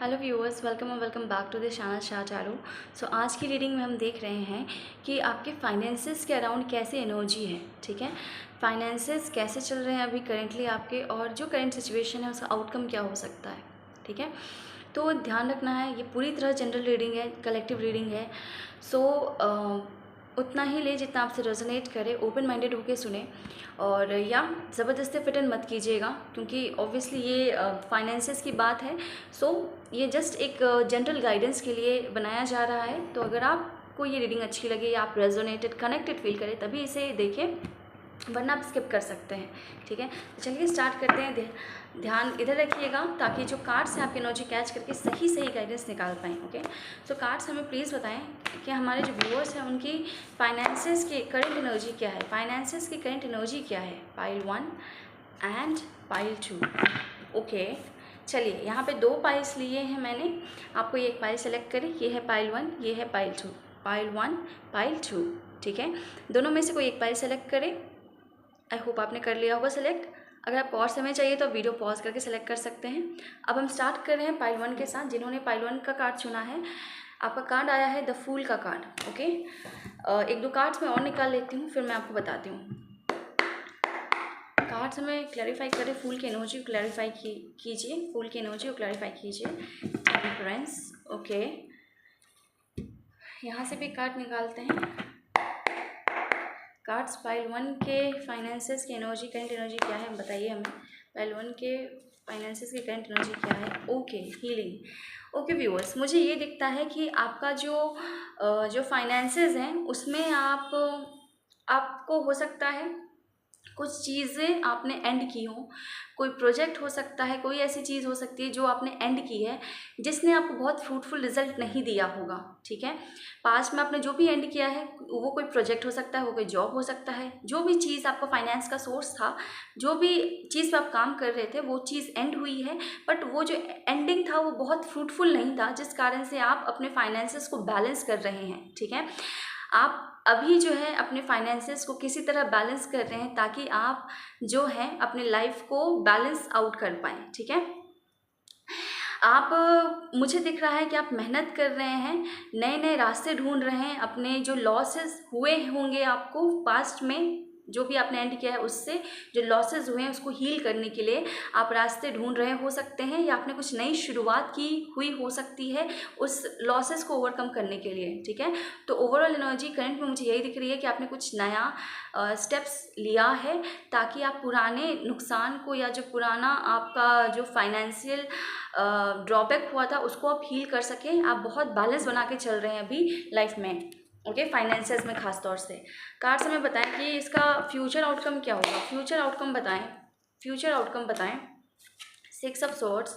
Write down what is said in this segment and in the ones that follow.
Hello viewers, welcome और welcome back to the channel Shah Charu. So आज की रीडिंग में हम देख रहे हैं कि आपके फाइनेंसेस के अराउंड कैसे एनर्जी है। ठीक है, फाइनेंसेस कैसे चल रहे हैं अभी करेंटली आपके, और जो करंट सिचुएशन है उसका आउटकम क्या हो सकता है। ठीक है, तो ध्यान रखना है, ये पूरी तरह जनरल रीडिंग है, कलेक्टिव रीडिंग है। सो उतना ही ले जितना आपसे रेजोनेट करे, ओपन माइंडेड होके सुने, और या ज़बरदस्ती फिट इन मत कीजिएगा, क्योंकि ऑब्वियसली ये फाइनेंसेस की बात है। सो ये जस्ट एक जनरल गाइडेंस के लिए बनाया जा रहा है। तो अगर आपको ये रीडिंग अच्छी लगे या आप रेजोनेटेड कनेक्टेड फील करें तभी इसे देखें, वरना आप स्किप कर सकते हैं। ठीक है, तो चलिए स्टार्ट करते हैं। ध्यान इधर रखिएगा ताकि जो कार्ड्स हैं आपकी एनर्जी कैच करके सही गाइडेंस निकाल पाएँ। ओके, सो कार्ड्स हमें प्लीज़ बताएं कि हमारे जो व्यूअर्स हैं उनकी फाइनेंसेस की करंट एनर्जी क्या है। फाइनेंसेस की करंट एनर्जी क्या है, पाइल 1 एंड पाइल 2। ओके, चलिए यहाँ पे 2 पाइल्स लिए हैं मैंने, आपको ये एक पाइल सेलेक्ट करें। ये है पाइल 1, ये है पाइल 2, पाइल 1 पाइल 2। ठीक है, दोनों में से कोई एक पाइल सेलेक्ट करें। आई होप आपने कर लिया होगा सेलेक्ट। अगर आपको और समय चाहिए तो वीडियो पॉज करके सेलेक्ट कर सकते हैं। अब हम स्टार्ट कर रहे हैं पाइल 1 के साथ। जिन्होंने पाइल 1 का कार्ड चुना है, आपका कार्ड आया है द फूल का कार्ड। ओके, 1-2 कार्ड्स मैं और निकाल लेती हूँ, फिर मैं आपको बताती हूँ। कार्ड्स हमें क्लैरिफाई करें, फूल की एनर्जी को क्लैरिफाई कीजिए, फूल की एनर्जी को क्लैरिफाई कीजिए। टेम्परेंस। ओके, यहाँ से भी कार्ड निकालते हैं। कार्ड्स पाइल 1 के फाइनेंसेस की एनर्जी, करंट एनर्जी क्या है बताइए हमें। पाइल 1 के फाइनेंसेस की करंट एनर्जी क्या है। Okay, healing. ओके व्यूअर्स, मुझे ये दिखता है कि आपका जो फाइनेंसेस हैं उसमें आपको हो सकता है कुछ चीज़ें आपने एंड की हो, कोई प्रोजेक्ट हो सकता है, कोई ऐसी चीज़ हो सकती है जो आपने एंड की है जिसने आपको बहुत फ्रूटफुल रिजल्ट नहीं दिया होगा। ठीक है, पास्ट में आपने जो भी एंड किया है, वो कोई प्रोजेक्ट हो सकता है, वो कोई जॉब हो सकता है, जो भी चीज़ आपका फाइनेंस का सोर्स था, जो भी चीज़ पे आप काम कर रहे थे, वो चीज़ एंड हुई है। बट वो जो एंडिंग था वो बहुत फ्रूटफुल नहीं था, जिस कारण से आप अपने फाइनेंसेस को बैलेंस कर रहे हैं। ठीक है, आप अभी जो है अपने फाइनेंसेस को किसी तरह बैलेंस कर रहे हैं ताकि आप जो है अपने लाइफ को बैलेंस आउट कर पाएँ। ठीक है, मुझे दिख रहा है कि आप मेहनत कर रहे हैं, नए नए रास्ते ढूंढ रहे हैं, अपने जो लॉसेस हुए होंगे आपको पास्ट में, जो भी आपने एंड किया है उससे जो लॉसेस हुए हैं उसको हील करने के लिए आप रास्ते ढूंढ रहे हो सकते हैं, या आपने कुछ नई शुरुआत की हुई हो सकती है उस लॉसेस को ओवरकम करने के लिए। ठीक है, तो ओवरऑल एनर्जी करंट में मुझे यही दिख रही है कि आपने कुछ नया स्टेप्स लिया है ताकि आप पुराने नुकसान को, या जो पुराना आपका जो फाइनेंशियल ड्रॉबैक हुआ था उसको आप हील कर सकें। आप बहुत बैलेंस बना के चल रहे हैं अभी लाइफ में। ओके, फाइनेंसेस में खास तौर से। कार्ड्स हमें बताएं कि इसका फ्यूचर आउटकम क्या होगा। फ्यूचर आउटकम बताएं, फ्यूचर आउटकम बताएं। 6 ऑफ सॉर्ड्स,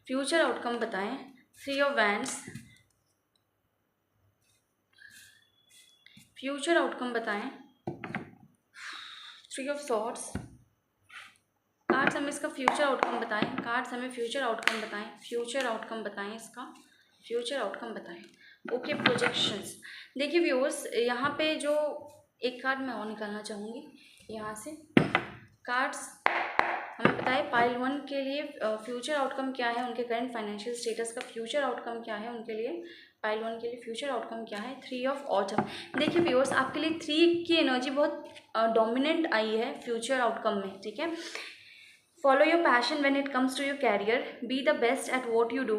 फ्यूचर आउटकम बताएं। 3 ऑफ वैंड्स, फ्यूचर आउटकम बताएं। 3 ऑफ सॉर्ड्स। कार्ड्स हमें इसका फ्यूचर आउटकम बताएं, कार्ड्स हमें फ्यूचर आउटकम बताएं, फ्यूचर आउटकम बताएं, इसका फ्यूचर आउटकम बताएं। Okay, projections. देखिए व्यूअर्स, यहाँ पे जो एक कार्ड मैं और निकालना चाहूँगी यहाँ से। कार्ड्स हमें बताए पाइल 1 के लिए फ्यूचर आउटकम क्या है, उनके करंट फाइनेंशियल स्टेटस का फ्यूचर आउटकम क्या है उनके लिए। पाइल 1 के लिए फ्यूचर आउटकम क्या है। 3 ऑफ ऑटम। देखिए व्यूअर्स, आपके लिए 3 की एनर्जी बहुत डोमिनेंट आई है फ्यूचर आउटकम में। ठीक है, follow your passion when it comes to your career, be the best at what you do,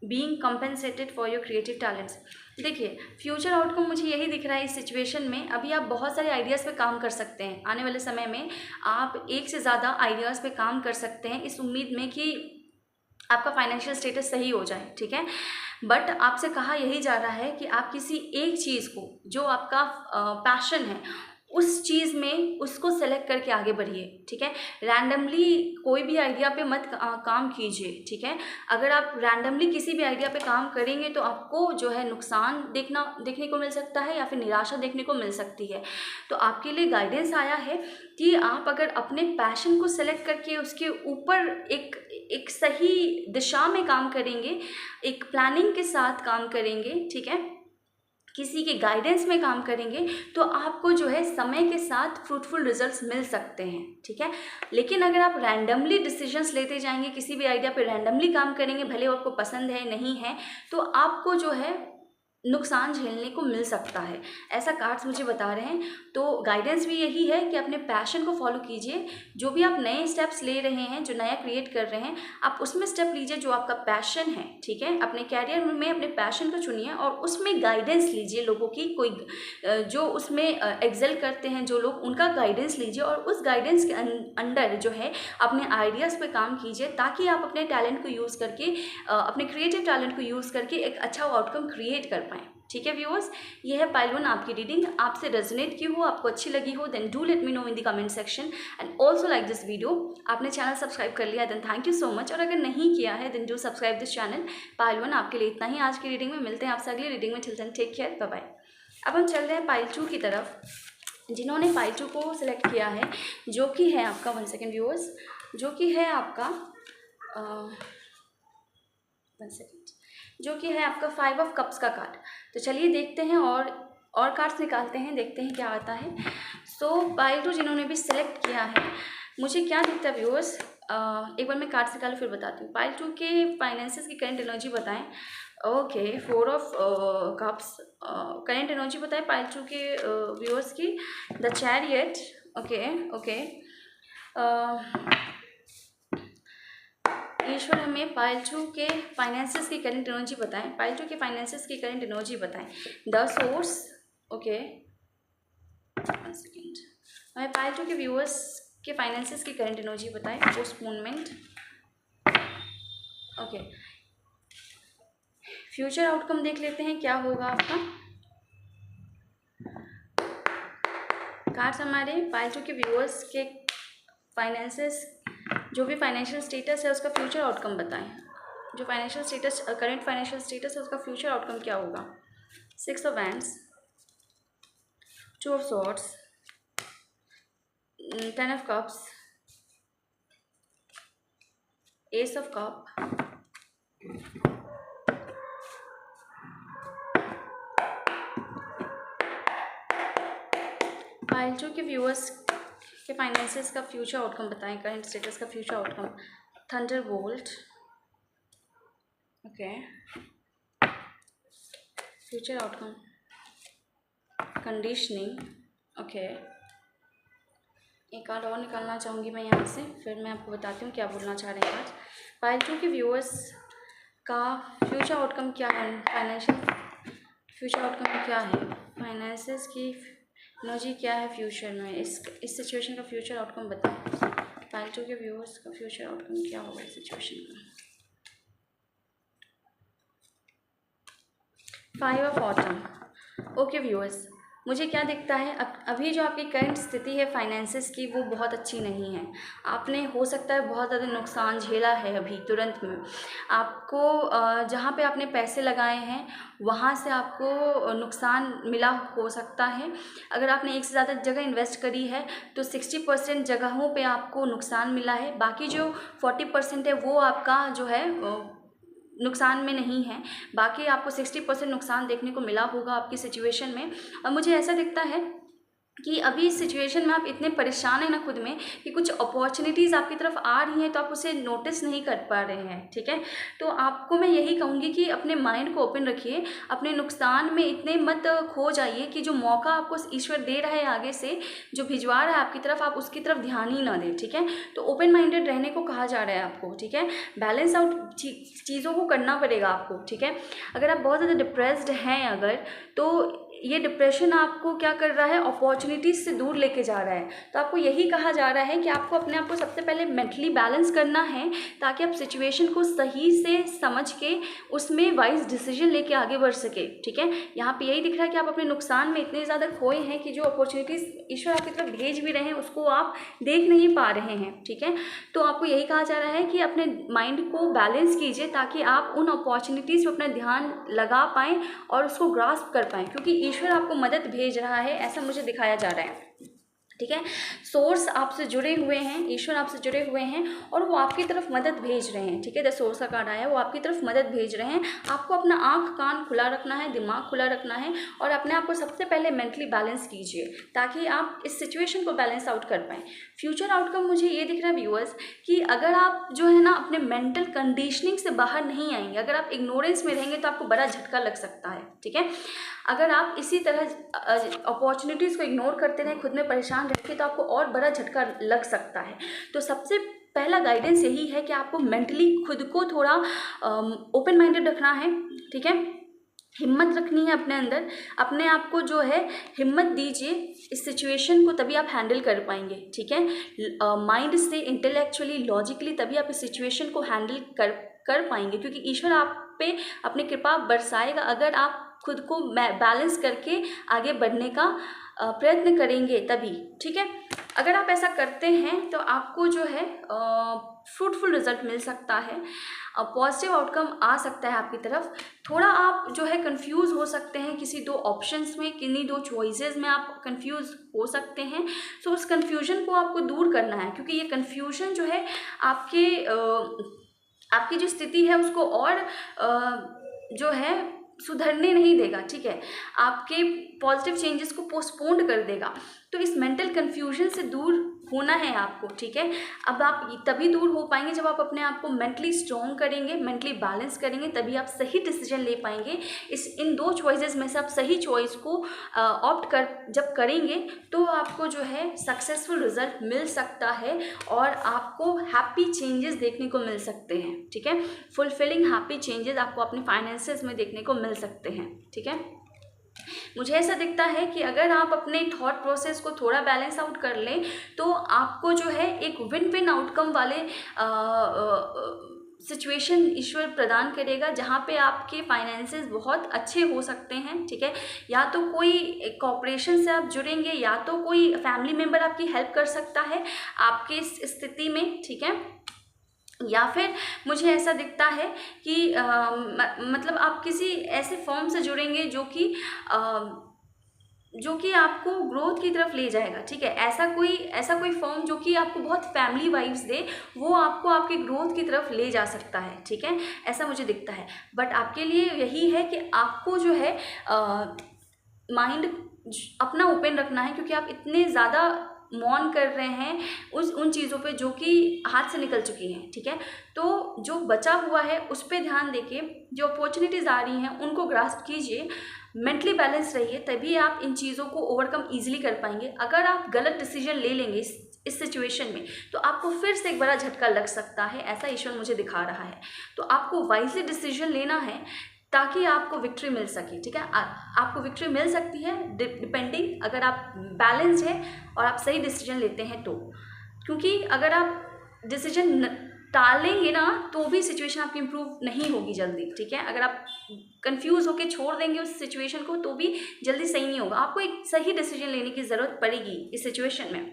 being compensated for your creative talents। देखिए, फ्यूचर आउटकम मुझे यही दिख रहा है इस सिचुएशन में। अभी आप बहुत सारे आइडियाज़ पे काम कर सकते हैं, आने वाले समय में आप एक से ज़्यादा आइडियाज़ पे काम कर सकते हैं इस उम्मीद में कि आपका फाइनेंशियल स्टेटस सही हो जाए। ठीक है, बट आपसे कहा यही जा रहा है कि आप किसी एक चीज़ को, जो आपका पैशन है, उस चीज़ में उसको सेलेक्ट करके आगे बढ़िए। ठीक है, रैंडमली कोई भी आइडिया पे मत काम कीजिए। ठीक है, अगर आप रैंडमली किसी भी आइडिया पे काम करेंगे तो आपको जो है नुकसान देखने को मिल सकता है, या फिर निराशा देखने को मिल सकती है। तो आपके लिए गाइडेंस आया है कि आप अगर अपने पैशन को सेलेक्ट करके उसके ऊपर एक सही दिशा में काम करेंगे, एक प्लानिंग के साथ काम करेंगे। ठीक है, किसी के गाइडेंस में काम करेंगे तो आपको जो है समय के साथ फ्रूटफुल रिजल्ट्स मिल सकते हैं, ठीक है। लेकिन अगर आप रैंडमली डिसीजंस लेते जाएंगे, किसी भी आइडिया पे रैंडमली काम करेंगे, भले वो आपको पसंद है नहीं है, तो आपको जो है नुकसान झेलने को मिल सकता है, ऐसा कार्ड्स मुझे बता रहे हैं। तो गाइडेंस भी यही है कि अपने पैशन को फॉलो कीजिए। जो भी आप नए स्टेप्स ले रहे हैं, जो नया क्रिएट कर रहे हैं, आप उसमें स्टेप लीजिए जो आपका पैशन है, ठीक है। अपने कैरियर में अपने पैशन को चुनिए और उसमें गाइडेंस लीजिए लोगों की, कोई जो उसमें एक्सेल करते हैं जो लोग, उनका गाइडेंस लीजिए और उस गाइडेंस के अंडर जो है अपने आइडियाज़ पे काम कीजिए, ताकि आप अपने टैलेंट को यूज़ करके, अपने क्रिएटिव टैलेंट को यूज़ करके एक अच्छा आउटकम क्रिएट कर पाएँ, ठीक है व्यूअर्स। ये है पाइल 1 आपकी रीडिंग। आपसे रेजोनेट की हो, आपको अच्छी लगी हो, then do let me know in the comment section and also like this video. आपने चैनल सब्सक्राइब कर लिया then thank you so much, और अगर नहीं किया है then do subscribe this channel. Pile 1 आपके लिए इतना ही आज की रीडिंग में। मिलते हैं आपसे अगली रीडिंग में। Till then take care, bye bye. अब हम चल रहे हैं पाइल 2 की तरफ। जिन्होंने पाइल 2 को सिलेक्ट किया है, जो कि है आपका 1 सेकेंड व्यूअर्स, जो कि है आपका 1 सेकेंड, जो कि है आपका 5 ऑफ कप्स का कार्ड। तो चलिए देखते हैं और कार्ड्स निकालते हैं, देखते हैं क्या आता है। सो पाइल 2 जिन्होंने भी सिलेक्ट किया है, मुझे क्या दिखता है व्यूअर्स, एक बार मैं कार्ड्स निकालूँ फिर बताती हूँ। पाइल 2 के फाइनेंसेस की करंट एनर्जी बताएं। Okay, 4 of cups current energy बताएं पाइल 2 के व्यूअर्स की। द चैरियट, ओके, ईश्वर हमें पाइल 2 के फाइनेंसेस की करंट एनर्जी बताएं। पाइल 2 के फाइनेंसेस की करंट एनर्जी बताएं। द सोर्स, ओके, 1 सेकेंड, हमें पाइल 2 के व्यूअर्स के फाइनेंसेस की करंट एनर्जी बताएं। पोस्टपोनमेंट, ओके, फ्यूचर आउटकम देख लेते हैं क्या होगा आपका। कार्ड्स हमारे पाइल 2 के व्यूअर्स के फाइनेंसेस, जो भी फाइनेंशियल स्टेटस है उसका फ्यूचर आउटकम बताएं। जो financial status, current financial status है उसका फ्यूचर आउटकम क्या होगा। 6 of wands, 2 of swords, 10 of cups, S of cup, pile 2 के व्यूअर्स के फाइनेंसेस का फ्यूचर आउटकम बताएं, करंट स्टेटस का future outcome. Thunderbolt, okay, future outcome, conditioning, okay. एक कार्ड और निकालना चाहूँगी मैं यहाँ से, फिर मैं आपको बताती हूँ क्या बोलना चाह रहे हैं आज। पाइल 2 के व्यूअर्स का फ्यूचर आउटकम क्या है, फाइनेंशियल फ्यूचर आउटकम क्या है, फाइनेंसेस की एनर्जी क्या है फ्यूचर में, इस सिचुएशन का फ्यूचर आउटकम बताओ। पाइल 2 के व्यूअर्स का फ्यूचर आउटकम क्या होगा इस सिचुएशन का। 5 ऑफ ऑटम, ओके व्यूअर्स, मुझे क्या दिखता है, अभी जो आपकी करंट स्थिति है फाइनेंसेस की वो बहुत अच्छी नहीं है। आपने हो सकता है बहुत ज़्यादा नुकसान झेला है अभी तुरंत में। आपको जहाँ पे आपने पैसे लगाए हैं वहाँ से आपको नुकसान मिला हो सकता है। अगर आपने एक से ज़्यादा जगह इन्वेस्ट करी है तो 60% जगहों पे आपको नुकसान मिला है, बाकी जो 40% है वो आपका जो है नुकसान में नहीं है। बाकी आपको 60% नुकसान देखने को मिला होगा आपकी सिचुएशन में। और मुझे ऐसा दिखता है कि अभी इस सिचुएशन में आप इतने परेशान हैं ना खुद में कि कुछ अपॉर्चुनिटीज़ आपकी तरफ आ रही हैं तो आप उसे नोटिस नहीं कर पा रहे हैं, ठीक है। तो आपको मैं यही कहूँगी कि अपने माइंड को ओपन रखिए, अपने नुकसान में इतने मत खो जाइए कि जो मौका आपको ईश्वर दे रहा है आगे से, जो भिजवा रहा है आपकी तरफ, आप उसकी तरफ ध्यान ही ना दें, ठीक है। तो ओपन माइंडेड रहने को कहा जा रहा है आपको, ठीक है। बैलेंस आउट चीज़ों को करना पड़ेगा आपको, ठीक है। अगर आप बहुत ज़्यादा डिप्रेस्ड हैं अगर, तो ये डिप्रेशन आपको क्या कर रहा है, अपॉर्चुनिटीज़ से दूर लेके जा रहा है। तो आपको यही कहा जा रहा है कि आपको अपने आप को सबसे पहले मेंटली बैलेंस करना है, ताकि आप सिचुएशन को सही से समझ के उसमें वाइज डिसीजन लेके आगे बढ़ सके, ठीक है। यहाँ पे यही दिख रहा है कि आप अपने नुकसान में इतने ज़्यादा खोए हैं कि जो अपॉर्चुनिटीज़ ईश्वर आपकी तरफ भेज भी रहे हैं उसको आप देख नहीं पा रहे हैं, ठीक है। तो आपको यही कहा जा रहा है कि अपने माइंड को बैलेंस कीजिए, ताकि आप उन अपॉर्चुनिटीज़ पर अपना ध्यान लगा पाएँ और उसको ग्रास्प कर पाएँ, क्योंकि ईश्वर आपको मदद भेज रहा है, ऐसा मुझे दिखाया जा रहा है, ठीक है। सोर्स आपसे जुड़े हुए हैं, ईश्वर आपसे जुड़े हुए हैं और वो आपकी तरफ मदद भेज रहे हैं। ठीक है, द सोर्स का कार्ड आया, वो आपकी तरफ मदद भेज रहे हैं। आपको अपना आंख कान खुला रखना है, दिमाग खुला रखना है और अपने आप को सबसे पहले मेंटली बैलेंस कीजिए ताकि आप इस सिचुएशन को बैलेंस आउट कर पाएँ। फ्यूचर आउटकम मुझे ये दिख रहा है व्यूअर्स कि अगर आप जो है ना अपने मेंटल कंडीशनिंग से बाहर नहीं आएंगे, अगर आप इग्नोरेंस में रहेंगे तो आपको बड़ा झटका लग सकता है। ठीक है, अगर आप इसी तरह अपॉर्चुनिटीज़ को इग्नोर करते रहें, खुद में परेशान रहते तो आपको और बड़ा झटका लग सकता है। तो सबसे पहला गाइडेंस यही है कि आपको मेंटली खुद को थोड़ा ओपन माइंडेड रखना है। ठीक है, हिम्मत रखनी है अपने अंदर, अपने आप को जो है हिम्मत दीजिए इस सिचुएशन को, तभी आप हैंडल कर पाएंगे। ठीक है, माइंड से इंटेलेक्चुअली लॉजिकली तभी आप इस सिचुएशन को हैंडल कर पाएंगे, क्योंकि ईश्वर आप पे अपनी कृपा बरसाएगा अगर आप खुद को बैलेंस करके आगे बढ़ने का प्रयत्न करेंगे तभी। ठीक है, अगर आप ऐसा करते हैं तो आपको जो है फ्रूटफुल रिजल्ट मिल सकता है, पॉजिटिव आउटकम आ सकता है आपकी तरफ। थोड़ा आप जो है कंफ्यूज हो सकते हैं किसी दो ऑप्शंस में, किन्हीं दो चॉइसेस में आप कंफ्यूज हो सकते हैं। सो उस कंफ्यूजन को आपको दूर करना है, क्योंकि ये कंफ्यूजन जो है आपकी जो स्थिति है उसको और जो है सुधरने नहीं देगा। ठीक है, आपके पॉजिटिव चेंजेस को पोस्टपोन्ड कर देगा। तो इस मेंटल कन्फ्यूजन से दूर होना है आपको। ठीक है, अब आप तभी दूर हो पाएंगे जब आप अपने आप को मेंटली स्ट्रॉन्ग करेंगे, मेंटली बैलेंस करेंगे, तभी आप सही डिसीजन ले पाएंगे। इन दो चॉइसेस में से आप सही चॉइस को ऑप्ट कर जब करेंगे तो आपको जो है सक्सेसफुल रिजल्ट मिल सकता है और आपको हैप्पी चेंजेस देखने को मिल सकते हैं। ठीक है, फुलफिलिंग हैप्पी चेंजेस आपको अपने फाइनेंसेस में देखने को मिल सकते हैं। ठीक है, मुझे ऐसा दिखता है कि अगर आप अपने थॉट प्रोसेस को थोड़ा बैलेंस आउट कर लें तो आपको जो है एक विन विन आउटकम वाले सिचुएशन ईश्वर प्रदान करेगा, जहाँ पे आपके फाइनेंसेस बहुत अच्छे हो सकते हैं। ठीक है, या तो कोई कॉर्पोरेशन से आप जुड़ेंगे, या तो कोई फैमिली मेम्बर आपकी हेल्प कर सकता है आपके इस स्थिति में। ठीक है, या फिर मुझे ऐसा दिखता है कि मतलब आप किसी ऐसे फॉर्म से जुड़ेंगे जो कि आपको ग्रोथ की तरफ ले जाएगा। ठीक है, ऐसा कोई फॉर्म जो कि आपको बहुत फैमिली वाइब्स दे, वो आपको आपके ग्रोथ की तरफ ले जा सकता है। ठीक है, ऐसा मुझे दिखता है। बट आपके लिए यही है कि आपको जो है माइंड अपना ओपन रखना है, क्योंकि आप इतने ज़्यादा मौन कर रहे हैं उन चीज़ों पे जो कि हाथ से निकल चुकी हैं। ठीक है, तो जो बचा हुआ है उस पर ध्यान देके जो अपॉर्चुनिटीज़ आ रही हैं उनको ग्रास्प कीजिए, मेंटली बैलेंस रहिए, तभी आप इन चीज़ों को ओवरकम ईजिली कर पाएंगे। अगर आप गलत डिसीजन ले लेंगे इस सिचुएशन में तो आपको फिर से एक बड़ा झटका लग सकता है, ऐसा ईश्वर मुझे दिखा रहा है। तो आपको वाइजली डिसीजन लेना है ताकि आपको विक्ट्री मिल सके। ठीक है, आपको विक्ट्री मिल सकती है डिपेंडिंग अगर आप बैलेंस है और आप सही डिसीजन लेते हैं तो, क्योंकि अगर आप डिसीजन टालेंगे ना तो भी सिचुएशन आपकी इम्प्रूव नहीं होगी जल्दी। ठीक है, अगर आप कंफ्यूज होकर छोड़ देंगे उस सिचुएशन को तो भी जल्दी सही नहीं होगा। आपको एक सही डिसीजन लेने की ज़रूरत पड़ेगी इस सिचुएशन में।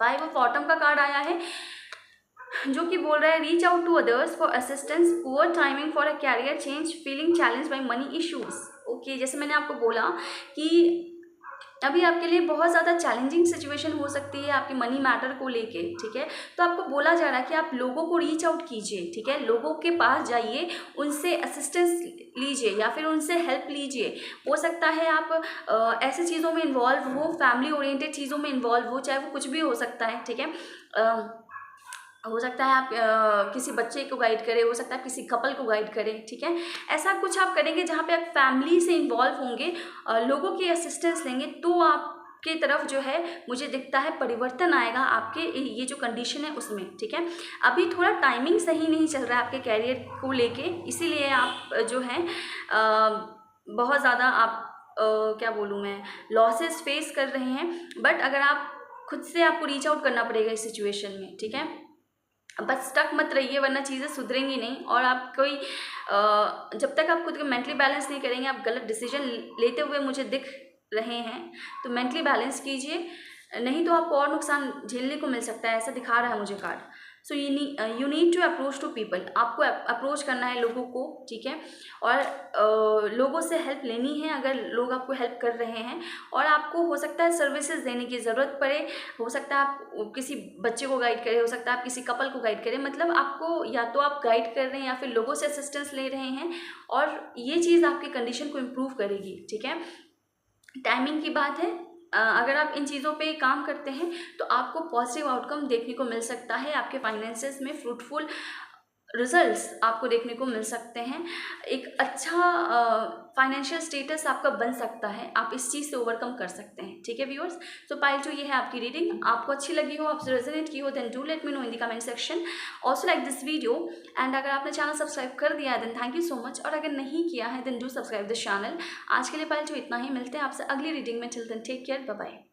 5 ऑफ ऑटम का कार्ड आया है जो कि बोल रहा है reach out to others for assistance, poor timing for a career change, feeling challenge by money issues. Okay, जैसे मैंने आपको बोला कि अभी आपके लिए बहुत ज़्यादा चैलेंजिंग सिचुएशन हो सकती है आपके मनी मैटर को लेके। ठीक है, तो आपको बोला जा रहा है कि आप लोगों को रीच आउट कीजिए। ठीक है, लोगों के पास जाइए, उनसे असिस्टेंस लीजिए या फिर उनसे हेल्प लीजिए। हो सकता है आप ऐसे चीज़ों में इन्वॉल्व हो, फैमिली ओरिएंटेड चीज़ों में इन्वॉल्व हो, चाहे वो कुछ भी हो सकता है। ठीक है, हो सकता है आप किसी बच्चे को गाइड करें, हो सकता है किसी कपल को गाइड करें। ठीक है, ऐसा कुछ आप करेंगे जहाँ पे आप फैमिली से इन्वॉल्व होंगे, लोगों की असिस्टेंस लेंगे, तो आपके तरफ जो है मुझे दिखता है परिवर्तन आएगा आपके ये जो कंडीशन है उसमें। ठीक है, अभी थोड़ा टाइमिंग सही नहीं चल रहा है आपके कैरियर को लेके, इसीलिए आप जो है बहुत ज़्यादा आप क्या बोलूँ मैं, लॉसेस फेस कर रहे हैं। बट अगर आप खुद से आपको रीच आउट करना पड़ेगा इस सिचुएशन में। ठीक है, बस स्टक मत रहिए वरना चीज़ें सुधरेंगी नहीं। और आप कोई जब तक आप खुद को मेंटली बैलेंस नहीं करेंगे, आप गलत डिसीजन लेते हुए मुझे दिख रहे हैं, तो मेंटली बैलेंस कीजिए, नहीं तो आपको और नुकसान झेलने को मिल सकता है, ऐसा दिखा रहा है मुझे card. So you need to approach to people, आपको अप्रोच करना है लोगों को, ठीक है, और लोगों से हेल्प लेनी है अगर लोग आपको हेल्प कर रहे हैं, और आपको हो सकता है सर्विसेज देने की ज़रूरत पड़े, हो सकता है आप किसी बच्चे को गाइड करें, हो सकता है आप किसी कपल को गाइड करें, मतलब आपको या तो आप गाइड कर रहे हैं या फिर लोगों से असिस्टेंस ले रहे हैं, और ये चीज़ आपकी कंडीशन को इम्प्रूव करेगी, ठीक है। टाइमिंग की बात है, अगर आप इन चीज़ों पे काम करते हैं तो आपको पॉजिटिव आउटकम देखने को मिल सकता है, आपके फाइनेंसेस में फ्रूटफुल रिजल्ट्स आपको देखने को मिल सकते हैं, एक अच्छा फाइनेंशियल स्टेटस आपका बन सकता है, आप इस चीज़ से ओवरकम कर सकते हैं, ठीक है व्यूअर्स। सो पाइल 2 ये है आपकी रीडिंग, आपको अच्छी लगी हो, आपसे रेजोनेट की हो, then do let me know in the comment section, also like this video, and अगर आपने चैनल सब्सक्राइब कर दिया है then thank you so much, और अगर नहीं किया है then do subscribe this channel. आज के लिए पाइल 2 इतना ही, मिलते हैं आपसे अगली रीडिंग में, till then take care, bye bye.